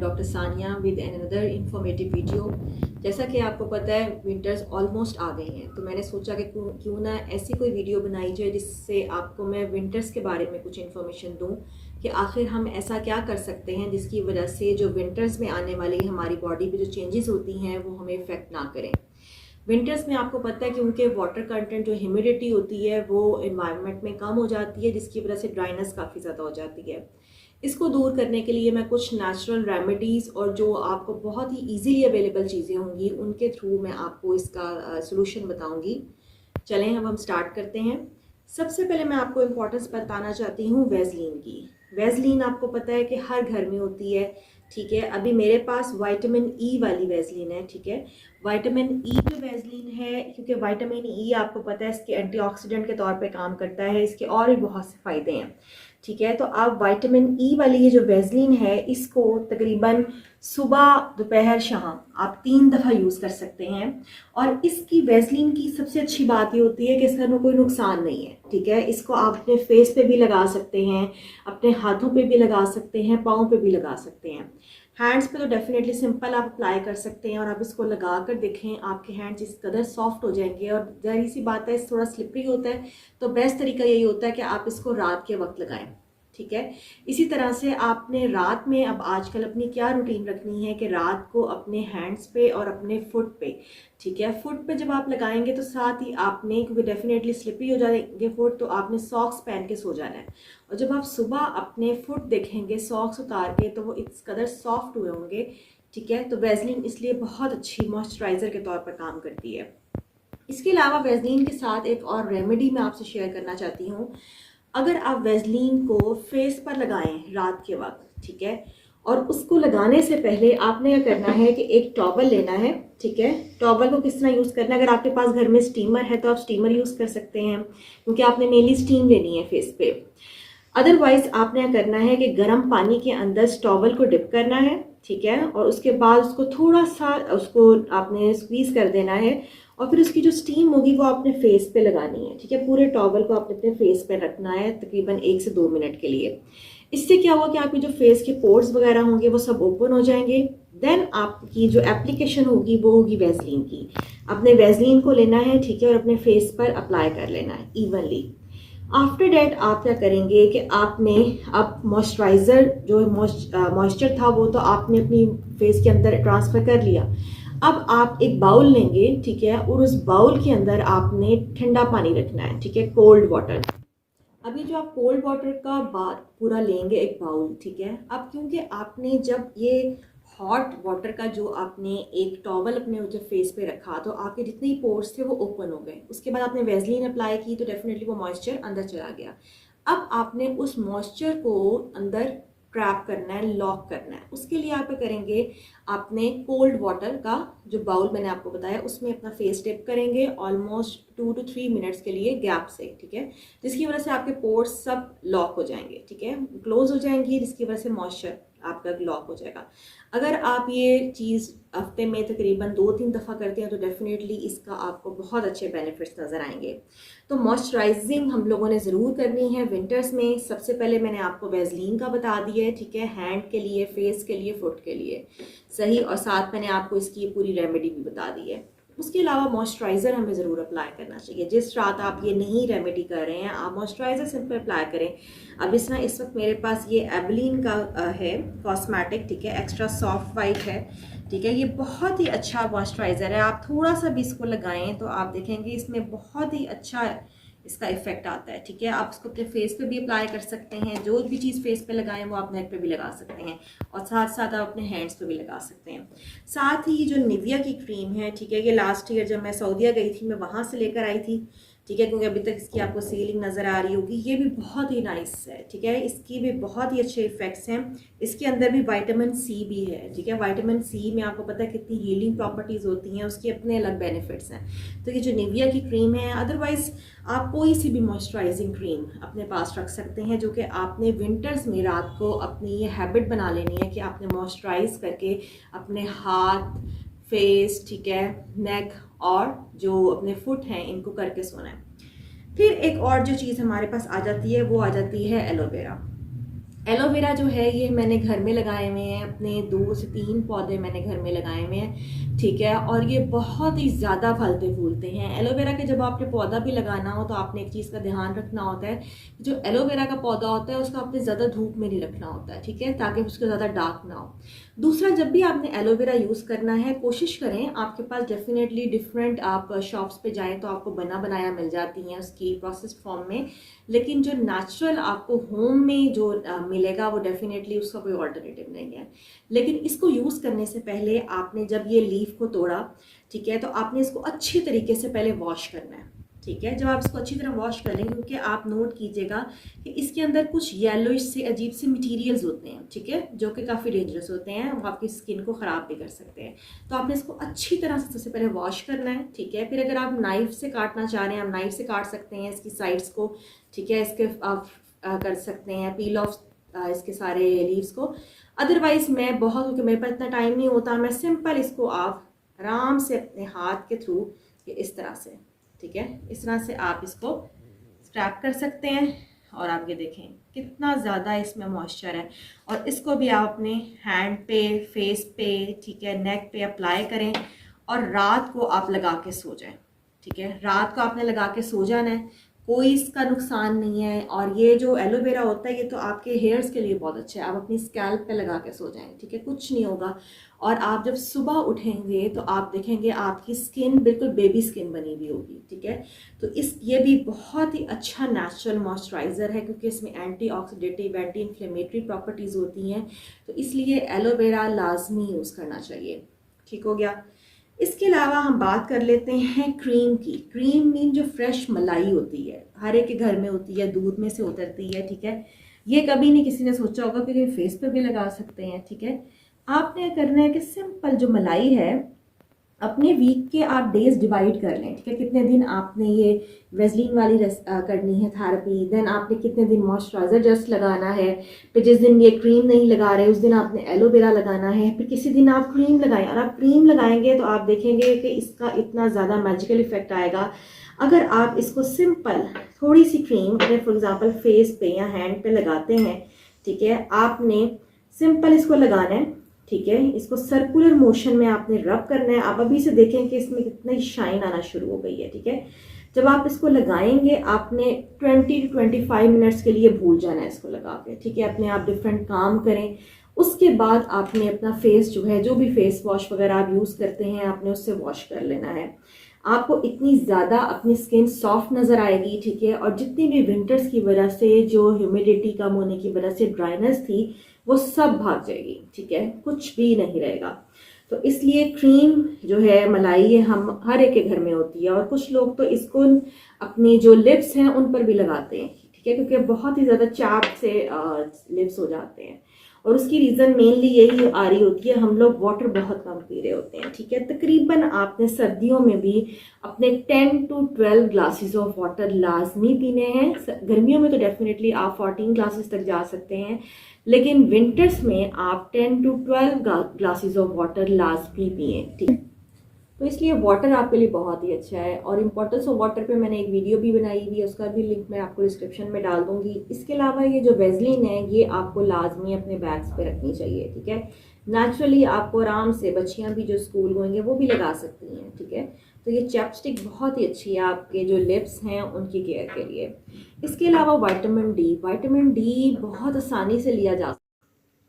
Doctor Sania with another informative video. जैसा कि आपको पता है विंटर्स ऑलमोस्ट आ गई हैं, तो मैंने सोचा कि क्यों ना ऐसी कोई वीडियो बनाई जाए जिससे आपको मैं विंटर्स के बारे में कुछ इन्फॉर्मेशन दूं कि आखिर हम ऐसा क्या कर सकते हैं जिसकी वजह से जो विंटर्स में आने वाली हमारी बॉडी में जो चेंजेस होती हैं वो हमें इफ़ेक्ट ना करें। विंटर्स में आपको पता है कि उनके वाटर कंटेंट जो ह्यूमिडिटी होती है वो इन्वायरमेंट में कम हो जाती है, जिसकी वजह से ड्राइनेस काफ़ी ज़्यादा हो जाती है। इसको दूर करने के लिए मैं कुछ नेचुरल रेमेडीज़ और जो आपको बहुत ही इजीली अवेलेबल चीज़ें होंगी उनके थ्रू मैं आपको इसका सॉल्यूशन बताऊंगी। चलें अब हम स्टार्ट करते हैं। सबसे पहले मैं आपको इम्पोर्टेंस बताना चाहती हूँ वैसलीन की। वैसलीन आपको पता है कि हर घर में होती है, ठीक है। अभी मेरे पास विटामिन ई वाली वैसलीन है, ठीक है। विटामिन ई जो वैसलीन है, क्योंकि विटामिन ई आपको पता है इसके एंटीऑक्सीडेंट के तौर पे काम करता है, इसके और भी बहुत से फ़ायदे हैं, ठीक है। तो आप विटामिन ई वाली ये जो वैसलीन है इसको तकरीबन सुबह दोपहर शाम आप 3 दफ़ा यूज़ कर सकते हैं। और इसकी वैसलीन की सबसे अच्छी बात ये होती है कि इसका कोई नुकसान नहीं है, ठीक है। इसको आप अपने फेस पे भी लगा सकते हैं, अपने हाथों पे भी लगा सकते हैं, पाँव पे भी लगा सकते हैं। हैंड्स पे तो डेफिनेटली सिंपल आप अप्लाई कर सकते हैं और आप इसको लगा कर देखें, आपके हैंड्स इस कदर सॉफ्ट हो जाएंगे। और जाहिर सी बात है थोड़ा स्लिपरी होता है, तो बेस्ट तरीका यही होता है कि आप इसको रात के वक्त लगाएं, ठीक है। इसी तरह से आपने रात में अब आजकल अपनी क्या रूटीन रखनी है कि रात को अपने हैंड्स पे और अपने फुट पे, ठीक है, फुट पे जब आप लगाएंगे तो साथ ही आपने, क्योंकि डेफिनेटली स्लिपरी हो जाएंगे फुट, तो आपने सॉक्स पहन के सो जाना है। और जब आप सुबह अपने फुट देखेंगे सॉक्स उतार के तो वो इस कदर सॉफ्ट हुए होंगे, ठीक है। तो वैसलीन इसलिए बहुत अच्छी मॉइस्चराइज़र के तौर पर काम करती है। इसके अलावा वैसलीन के साथ एक और रेमेडी मैं आपसे शेयर करना चाहती हूँ। अगर आप वैसलीन को फेस पर लगाएं रात के वक्त, ठीक है, और उसको लगाने से पहले आपने क्या करना है कि एक टॉवल लेना है, ठीक है। टॉवल को किस तरह यूज़ करना है, अगर आपके पास घर में स्टीमर है तो आप स्टीमर यूज़ कर सकते हैं, क्योंकि आपने मेनली स्टीम लेनी है फेस पे। अदरवाइज आपने क्या करना है कि गर्म पानी के अंदर टॉवल को डिप करना है, ठीक है, और उसके बाद उसको थोड़ा सा उसको आपने स्क्वीज़ कर देना है और फिर उसकी जो स्टीम होगी वो आपने फेस पे लगानी है, ठीक है। पूरे टॉवल को आपने अपने फेस पे रखना है तकरीबन 1 से 2 मिनट के लिए। इससे क्या होगा कि आपके जो फेस के पोर्स वगैरह होंगे वो सब ओपन हो जाएंगे। देन आपकी जो एप्लीकेशन होगी वो होगी वैसलीन की। अपने वैसलीन को लेना है, ठीक है, और अपने फेस पर अप्लाई कर लेना है इवनली। आफ्टर डेट आप क्या करेंगे कि आपने अब मॉइस्चराइज़र जो मॉइस्चर था वो तो आपने अपनी फेस के अंदर ट्रांसफ़र कर लिया। अब आप एक बाउल लेंगे, ठीक है, और उस बाउल के अंदर आपने ठंडा पानी रखना है, ठीक है, कोल्ड वाटर। अभी जो आप कोल्ड वाटर का बात पूरा लेंगे एक बाउल, ठीक है। अब क्योंकि आपने जब ये हॉट वाटर का जो आपने एक टॉवल अपने जो फेस पे रखा तो आपके जितने ही पोर्स थे वो ओपन हो गए। उसके बाद आपने वैसलीन अप्लाई की तो डेफिनेटली वो मॉइस्चर अंदर चला गया। अब आपने उस मॉइस्चर को अंदर ट्रैप करना है, लॉक करना है। उसके लिए आप करेंगे, आपने कोल्ड वाटर का जो बाउल मैंने आपको बताया उसमें अपना फेस डिप करेंगे ऑलमोस्ट 2 to 3 मिनट्स के लिए गैप से, ठीक है, जिसकी वजह से आपके पोर्स सब लॉक हो जाएंगे, ठीक है, क्लोज हो जाएंगी, जिसकी वजह से मॉइस्चर आपका लॉक हो जाएगा। अगर आप ये चीज़ हफ्ते में तकरीबन 2-3 दफ़ा करते हैं तो डेफिनेटली इसका आपको बहुत अच्छे बेनिफिट्स नज़र आएंगे। तो मॉइस्चराइजिंग हम लोगों ने ज़रूर करनी है विंटर्स में। सबसे पहले मैंने आपको वैसलीन का बता दिया है, ठीक है, हैंड के लिए, फेस के लिए, फुट के लिए, सही, और साथ मैंने आपको इसकी पूरी रेमेडी भी बता दी है। उसके अलावा मॉइस्चराइज़र हमें ज़रूर अप्लाई करना चाहिए। जिस रात आप ये नहीं रेमेडी कर रहे हैं आप मॉइस्चराइज़र सिंपल अप्लाई करें। अब इस वक्त मेरे पास ये एवलिन का है कॉस्मेटिक, ठीक है, एक्स्ट्रा सॉफ्ट वाइट है, ठीक है। ये बहुत ही अच्छा मॉइस्चराइज़र है। आप थोड़ा सा भी इसको लगाएं तो आप देखेंगे इसमें बहुत ही अच्छा इसका इफेक्ट आता है, ठीक है। आप इसको अपने फेस पे भी अप्लाई कर सकते हैं, जो भी चीज़ फेस पे लगाएं वो आप नेक पे भी लगा सकते हैं, और साथ साथ आप अपने हैंड्स पे भी लगा सकते हैं। साथ ही जो निविया की क्रीम है, ठीक है, ये लास्ट ईयर जब मैं सऊदीया गई थी मैं वहाँ से लेकर आई थी, ठीक है, क्योंकि अभी तक इसकी आपको सीलिंग नज़र आ रही होगी। ये भी बहुत ही नाइस है, ठीक है, इसकी भी बहुत ही अच्छे इफेक्ट्स हैं। इसके अंदर भी विटामिन सी भी है, ठीक है। विटामिन सी में आपको पता है कितनी हीलिंग प्रॉपर्टीज़ होती हैं, उसके अपने अलग बेनिफिट्स हैं। तो ये जो निविया की क्रीम है, अदरवाइज़ आप कोई सी भी मॉइस्चराइजिंग क्रीम अपने पास रख सकते हैं, जो कि आपने विंटर्स में रात को अपनी ये हैबिट बना लेनी है कि आपने मॉइस्चराइज करके अपने हाथ, फेस, ठीक है, नेक और जो अपने फुट हैं इनको करके सोना है। फिर एक और जो चीज़ हमारे पास आ जाती है वो आ जाती है एलोवेरा। एलोवेरा जो है ये मैंने घर में लगाए हुए हैं, अपने 2 से 3 पौधे मैंने घर में लगाए हुए हैं, ठीक है। और ये बहुत ही ज़्यादा फलते फूलते हैं। एलोवेरा के जब आपने पौधा भी लगाना हो तो आपने एक चीज़ का ध्यान रखना होता है, जो एलोवेरा का पौधा होता है उसका आपने ज़्यादा धूप में नहीं रखना होता है, ठीक है, ताकि उसको ज़्यादा डार्क ना हो। दूसरा, जब भी आपने एलोवेरा यूज़ करना है कोशिश करें, आपके पास डेफिनेटली डिफरेंट आप शॉप्स पे जाएं तो आपको बना बनाया मिल जाती हैं उसकी प्रोसेस्ड फॉर्म में, लेकिन जो नेचुरल आपको होम में जो मिलेगा वो डेफिनेटली उसका कोई ऑल्टरनेटिव नहीं है। लेकिन इसको यूज़ करने से पहले आपने जब ये लीफ को तोड़ा, ठीक है, तो आपने इसको अच्छी तरीके से पहले वॉश करना है, ठीक है। जब आप इसको अच्छी तरह वॉश कर लेंगे, क्योंकि आप नोट कीजिएगा कि इसके अंदर कुछ येलोइश से अजीब से मटेरियल्स होते हैं, ठीक है, जो कि काफ़ी डेंजरस होते हैं, वो आपकी स्किन को ख़राब भी कर सकते हैं। तो आपने इसको अच्छी तरह से सबसे पहले वॉश करना है, ठीक है। फिर अगर आप नाइफ़ से काटना चाह रहे हैं, आप नाइफ़ से काट सकते हैं इसकी साइड्स को, ठीक है। इसके आप कर सकते हैं पील ऑफ इसके सारे लीव्स को। अदरवाइज़ मैं बहुत, क्योंकि मेरे पास इतना टाइम नहीं होता, मैं सिंपल इसको आप आराम से अपने हाथ के थ्रू इस तरह से, ठीक है, इस तरह से आप इसको स्क्रैप कर सकते हैं। और आप ये देखें कितना ज़्यादा इसमें मॉइस्चर है। और इसको भी आप अपने हैंड पे, फेस पे, ठीक है, नेक पे अप्लाई करें और रात को आप लगा के सो जाएं, ठीक है। रात को आपने लगा के सो जाना है, कोई इसका नुकसान नहीं है। और ये जो एलोवेरा होता है ये तो आपके हेयर्स के लिए बहुत अच्छा है, आप अपनी स्कैल्प पे लगा के सो जाएं, ठीक है, कुछ नहीं होगा। और आप जब सुबह उठेंगे तो आप देखेंगे आपकी स्किन बिल्कुल बेबी स्किन बनी हुई होगी, ठीक है। तो ये भी बहुत ही अच्छा नेचुरल मॉइस्चराइज़र है, क्योंकि इसमें एंटीऑक्सीडेटिव, एंटी इन्फ्लेमेटरी प्रॉपर्टीज़ होती हैं, तो इसलिए एलोवेरा लाजमी यूज़ करना चाहिए, ठीक हो गया। इसके अलावा हम बात कर लेते हैं क्रीम की। क्रीम मीन जो फ्रेश मलाई होती है, हर एक के घर में होती है, दूध में से उतरती है, ठीक है। ये कभी नहीं किसी ने सोचा होगा कि फेस पर भी लगा सकते हैं, ठीक है। आपने करना है कि सिंपल जो मलाई है, अपने वीक के आप डेज डिवाइड कर लें, ठीक है। कितने दिन आपने ये वेजलिन वाली करनी है थेरेपी, देन आपने कितने दिन मॉइस्चराइज़र जस्ट लगाना है, फिर जिस दिन ये क्रीम नहीं लगा रहे उस दिन आपने एलोवेरा लगाना है, फिर किसी दिन आप क्रीम लगाएं। और आप क्रीम लगाएंगे तो आप देखेंगे कि इसका इतना ज़्यादा मैजिकल इफेक्ट आएगा। अगर आप इसको सिंपल थोड़ी सी क्रीम अगर फॉर एग्ज़ाम्पल फेस पे या हैंड पे लगाते हैं, ठीक है, आपने सिंपल इसको लगाना है, ठीक है। इसको सर्कुलर मोशन में आपने रब करना है। आप अभी से देखें कि इसमें कितनी शाइन आना शुरू हो गई है, ठीक है। जब आप इसको लगाएंगे आपने 20 to 25 मिनट्स के लिए भूल जाना है इसको लगा के, ठीक है। अपने आप डिफरेंट काम करें। उसके बाद आपने अपना फेस जो है, जो भी फेस वॉश वगैरह आप यूज़ करते हैं, आपने उससे वॉश कर लेना है। आपको इतनी ज़्यादा अपनी स्किन सॉफ्ट नज़र आएगी, ठीक है। और जितनी भी विंटर्स की वजह से जो ह्यूमिडिटी कम होने की वजह से ड्राइनेस थी वो सब भाग जाएगी, ठीक है, कुछ भी नहीं रहेगा। तो इसलिए क्रीम जो है, मलाई है, हम हर एक के घर में होती है। और कुछ लोग तो इसको अपनी जो लिप्स हैं उन पर भी लगाते हैं, ठीक है, क्योंकि बहुत ही ज़्यादा चाप से लिप्स हो जाते हैं। और उसकी रीज़न मेनली यही आ रही होती है, हम लोग वाटर बहुत कम पी रहे होते हैं, ठीक है। तकरीबन आपने सर्दियों में भी अपने 10 to 12 ग्लासेस ऑफ वाटर लाजमी पीने हैं। गर्मियों में तो डेफिनेटली आप 14 ग्लासेस तक जा सकते हैं, लेकिन विंटर्स में आप 10 to 12 ग्लासेस ऑफ वाटर लाजमी पिए, ठीक है। तो इसलिए वाटर आपके लिए बहुत ही अच्छा है। और इम्पोर्टेंस ऑफ वाटर पे मैंने एक वीडियो भी बनाई हुई है, उसका भी लिंक मैं आपको डिस्क्रिप्शन में डाल दूंगी। इसके अलावा ये जो वेजलिन है ये आपको लाजमी अपने बैग्स पे रखनी चाहिए, ठीक है। नेचुरली आपको आराम से बच्चियां भी जो स्कूल गोएंगे वो भी लगा सकती हैं, ठीक है। तो ये चैपस्टिक बहुत ही अच्छी है आपके जो लिप्स हैं उनकी केयर के लिए। इसके अलावा विटामिन डी बहुत आसानी से लिया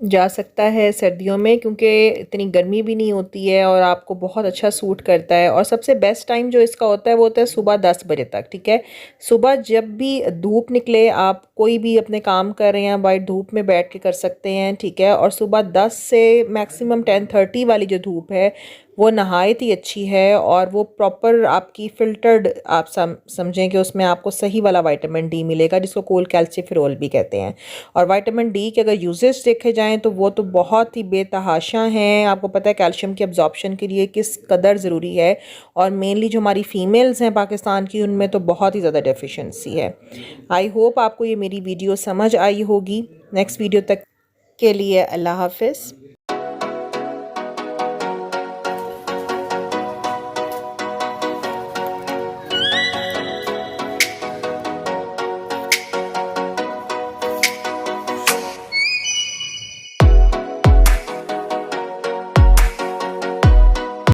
जा सकता है सर्दियों में, क्योंकि इतनी गर्मी भी नहीं होती है और आपको बहुत अच्छा सूट करता है। और सबसे बेस्ट टाइम जो इसका होता है वो होता है सुबह 10 बजे तक, ठीक है। सुबह जब भी धूप निकले, आप कोई भी अपने काम कर रहे हैं भाई धूप में बैठ के कर सकते हैं, ठीक है। और सुबह 10 से मैक्सिमम 10:30 वाली जो धूप है वो नहायत ही अच्छी है। और वो प्रॉपर आपकी फ़िल्टर्ड, आप समझें कि उसमें आपको सही वाला विटामिन डी मिलेगा, जिसको कोल कैल्सिफेरॉल भी कहते हैं। और विटामिन डी के अगर यूजेस देखे जाएं तो वो तो बहुत ही बेतहाशा हैं। आपको पता है कैल्शियम की अब्जॉर्प्शन के लिए किस कदर ज़रूरी है। और मेनली जो हमारी फ़ीमेल्स हैं पाकिस्तान की, उनमें तो बहुत ही ज़्यादा डेफिशिएंसी है। आई होप आपको ये मेरी वीडियो समझ आई होगी। नेक्स्ट वीडियो तक के लिए अल्लाह हाफ़िज़।